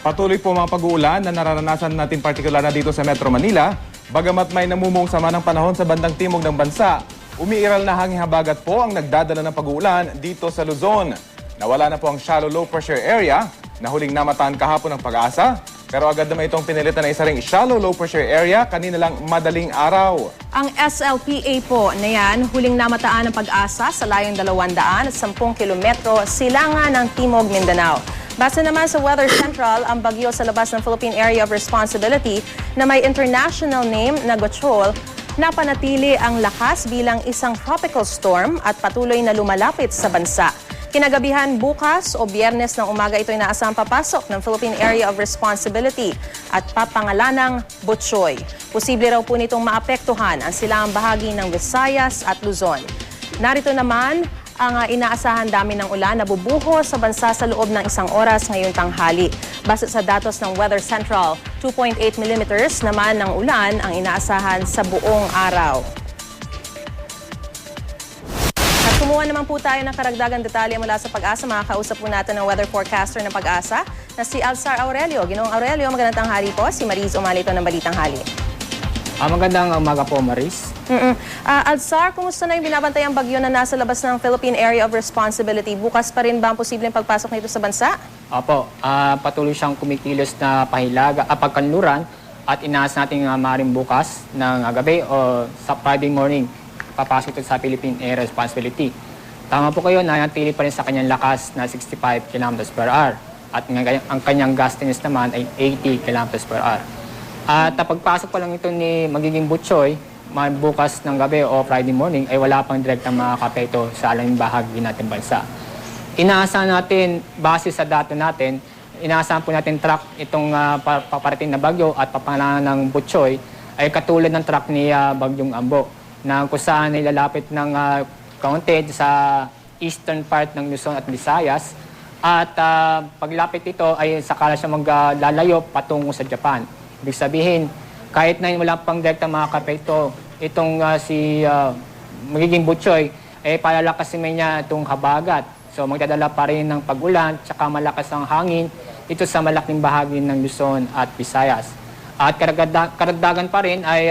Patuloy po mga pag-uulan na nararanasan natin partikular na dito sa Metro Manila. Bagamat may namumong sama ng panahon sa bandang timog ng bansa, umiiral na hanging habagat po ang nagdadala ng pag-uulan dito sa Luzon. Nawala na po ang shallow low pressure area na huling namataan kahapon ng Pag-asa. Pero agad naman itong pinilitan na isa ring shallow low pressure area kanina lang madaling araw. Ang SLPA po na yan, huling namataan ng Pag-asa sa layong 210 kilometro silangan ng Timog, Mindanao. Base naman sa Weather Central, ang bagyo sa labas ng Philippine Area of Responsibility na may international name na Gochol, napanatili ang lakas bilang isang tropical storm at patuloy na lumalapit sa bansa. Kinagabihan bukas o Biyernes ng umaga ito inaasahang papasok ng Philippine Area of Responsibility at papangalanang Butchoy. Posible raw po nitong maapektuhan ang silangang bahagi ng Visayas at Luzon. Narito naman ang inaasahan dami ng ulan na bubuhos sa bansa sa loob ng isang oras ngayong tanghali. Base sa datos ng Weather Central, 2.8 millimeters naman ng ulan ang inaasahan sa buong araw. At kumuha naman po tayo ng karagdagang detalye mula sa Pag-asa. Makakausap po natin ng weather forecaster ng Pag-asa na si Alzar Aurelio. Ginoong Aurelio, magandang tanghali po. Si Maris Umalito ng Balitang Hali. Magandang umaga po, Maris. Alzar, kumusta na yung binabantayang bagyo na nasa labas ng Philippine Area of Responsibility? Bukas pa rin ba ang posibleng pagpasok nito sa bansa? Opo, patuloy siyang kumikilos na pagkanluran at inaas natin maaaring bukas ng gabi o sa Friday morning papasok ito sa Philippine Area of Responsibility. Tama po kayo, nanatili pa rin sa kanyang lakas na 65 km per hour at ang kanyang gustiness naman ay 80 km per hour. At pagpasok pa lang ito ni magiging Butchoy, bukas ng gabi o Friday morning ay wala pang direktang makakapekto sa alang bahagi natin bansa. Inaasahan natin, base sa dato natin, inaasahan po natin track itong paparating na bagyo at papangalan ng Butchoy ay katulad ng track ni Bagyong Ambo na kung saan ay lalapit ng kaunti sa eastern part ng Luzon at Visayas at paglapit ito ay sakala siya maglalayo patungo sa Japan. Ibig sabihin, kahit na wala pang direktang makakapekto, itong magiging Butchoy, palalakasin niya itong habagat. So magdadala pa rin ng pag-ulan, tsaka malakas ang hangin dito sa malaking bahagi ng Luzon at Visayas. At karagdagan pa rin ay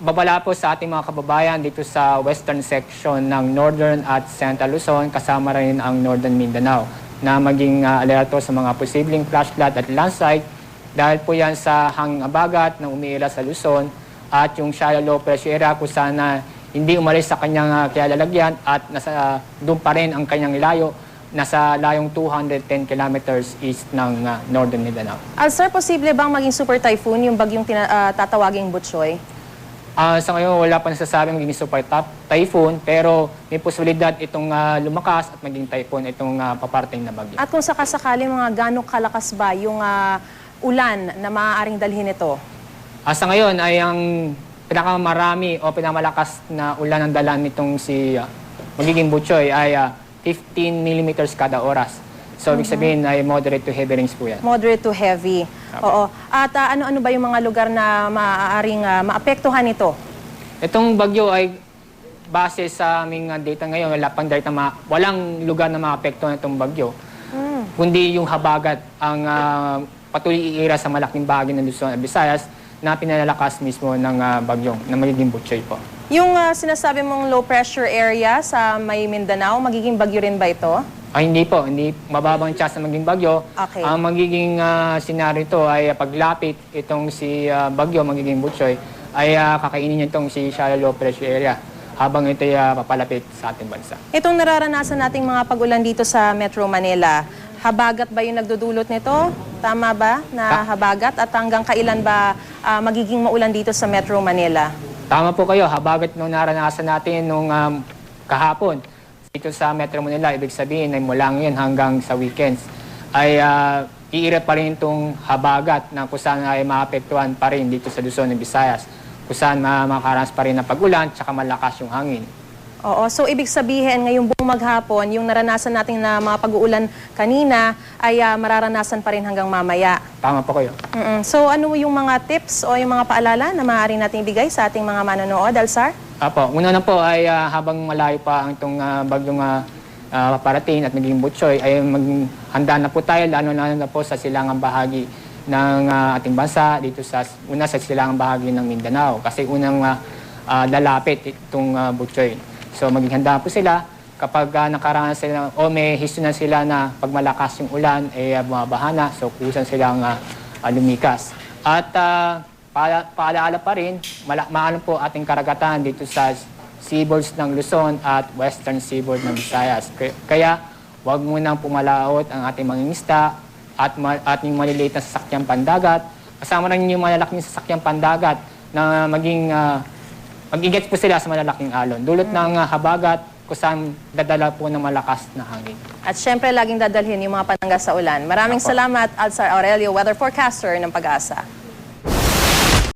babala po sa ating mga kababayan dito sa western section ng Northern at Central Luzon, kasama rin ang Northern Mindanao, na maging alerto sa mga posibleng flash flood at landslide dahil po yan sa hanging habagat na umiira sa Luzon at yung shallow low pressure area kung sana hindi umalis sa kanyang kilalagyan at doon pa rin ang kanyang layo, nasa layong 210 kilometers east ng Northern Mindanao. Sir, posible bang maging super typhoon yung bagyong tatawaging Butchoy? Sa ngayon, wala pa nasasabing maging super typhoon, pero may posibilidad itong lumakas at maging typhoon itong paparting na bagyo. At kung sakasakali mga gano'ng kalakas ba yung ulan na maaaring dalhin ito? Sa ngayon ay ang pinakamarami o pinakamalakas na ulan ang dala nitong si magiging Butchoy ay 15 millimeters kada oras. So, ibig sabihin ay moderate to heavy rains po yan. Moderate to heavy. Okay. Oo. At ano-ano ba yung mga lugar na maaaring maapektuhan ito? Itong bagyo ay base sa aming data ngayon, walang lugar na maapektuhan itong bagyo. Kundi yung habagat ang patuloy iira sa malaking bahagi ng Luzon at Visayas na pinalalakas mismo ng bagyong na magiging Butchoy po. Yung sinasabi mong low pressure area sa may Mindanao, magiging bagyo rin ba ito? Hindi po, hindi mababang chance na maging bagyo. Okay. Ang magiging senaryo ito ay paglapit itong si bagyo, magiging Butchoy, ay kakainin niya itong si shallow low pressure area habang ito ay papalapit sa ating bansa. Itong nararanasan nating mga pag-ulan dito sa Metro Manila, habagat ba yung nagdudulot nito? Tama ba na habagat? At hanggang kailan ba magiging maulan dito sa Metro Manila? Tama po kayo, habagat nung naranasan natin nung kahapon dito sa Metro Manila, ibig sabihin ay mula ngayon hanggang sa weekends ay iira pa rin itong habagat na kung saan ay maapektuhan pa rin dito sa Luzon at Visayas, kung saan makaranas pa rin ng pag-ulan at malakas yung hangin. Oo, so ibig sabihin ngayong buong maghapon, yung naranasan natin na mga pag-uulan kanina ay mararanasan pa rin hanggang mamaya. Tama po kayo. So ano yung mga tips o yung mga paalala na maaari natin ibigay sa ating mga manonood, Alzar? Apo, una na po ay habang malayo pa ang itong bagyong paparating at maging butchoy, ay handa na po tayo, lalo na po sa silangang bahagi ng ating bansa, dito sa silangang bahagi ng Mindanao. Kasi unang lalapit itong butchoy. So maging handa po sila kapag nakaranas sila o may history na sila na pag malakas yung ulan, bumabaha na, so kusan silang lumikas. At paalala pa rin, maano po ating karagatan dito sa seaboards ng Luzon at western seaboard ng Visayas. Kaya huwag munang pumalaot ang ating mangingisda at ating maliliit na sasakyang pandagat. Kasama rin yung malalaking sasakyang pandagat na mag-ingat po sila sa malalaking alon. Dulot ng habagat kung saan dadala po ng malakas na hangin. At syempre, laging dadalhin yung mga panangga sa ulan. Maraming salamat, Alzar Aurelio, weather forecaster ng Pag-asa.